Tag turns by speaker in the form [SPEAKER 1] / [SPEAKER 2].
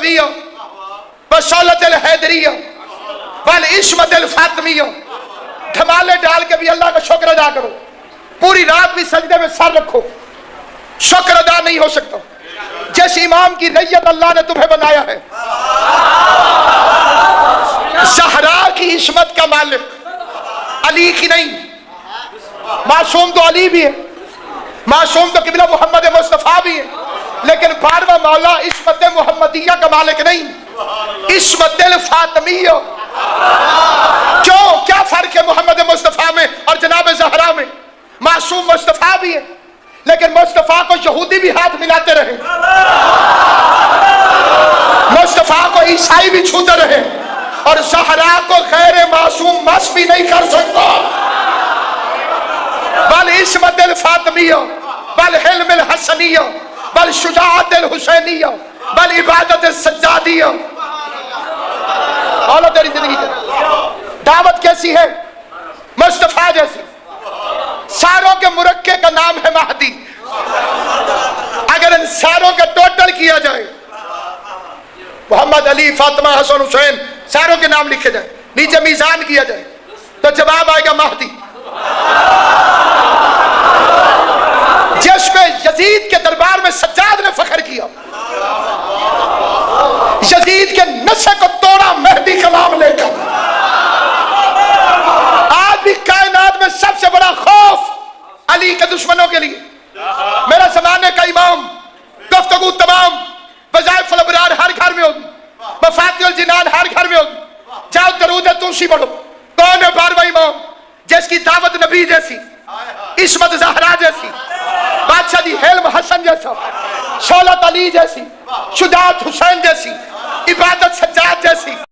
[SPEAKER 1] العلویہ بشولت الحیدریہ والعصمت الفاطمیہ. دھمالے ڈال کے بھی اللہ کا شکر ادا کرو. پوری رات بھی سجدے میں سر رکھو. شکر ادا نہیں ہو سکتا. جس امام کی ریت اللہ نے تمہیں بنایا ہے، زہرا کی عصمت کا مالک علی کی نہیں. معصوم تو علی بھی ہے، معصوم تو قبلہ محمد مصطفیٰ بھی ہے، لیکن 12واں مولا عصمت محمدیہ کا مالک نہیں، عصمت الفاطمیہ. کیوں؟ کیا فرق ہے محمد مصطفیٰ میں اور جناب زہرا میں؟ معصوم مصطفیٰ بھی ہے، لیکن مصطفیٰ کو یہودی بھی ہاتھ ملاتے رہے، مصطفیٰ کو عیسائی بھی چھوتے رہے، اور زہرا کو غیر معصوم مس بھی نہیں کر سکتا. بل عصمت الفاطمیہ، بل حلم الحسنیہ، بل شجاعت الحسینیہ، بل عبادت السجادیہ. بولو تیری زندگی کی دعوت کیسی ہے؟ مصطفیٰ جیسی. ساروں کے مرکے کا نام ہے مہدی. اگر ان ساروں کا ٹوٹل کیا جائے، محمد، علی، فاطمہ، حسن، حسین، ساروں کے نام لکھے جائیں، نیچے میزان کیا جائے، تو جواب آئے گا مہدی. جس میں یزید کے دربار میں سجاد نے فخر کیا، یزید کے نشے کو توڑا مہدی کا نام لے کر. آج بھی کائنات میں سب سے بڑا خوف علی کے دشمنوں کے لیے. میرا زمانے کا امام، گفتگو تمام، وظائف الابرار ہر گھر میں ہوگی، مفاتیح الجنان ہر گھر میں ہوگی. جاؤ درود توسی پڑھو. کون ہے 12واں امام جس کی دعوت نبی جیسی، عصمت زہرا جیسی، بادشاہ دی حلم حسن جیسا، شولت علی جیسی، شجاعت حسین جیسی، عبادت سجاد جیسی؟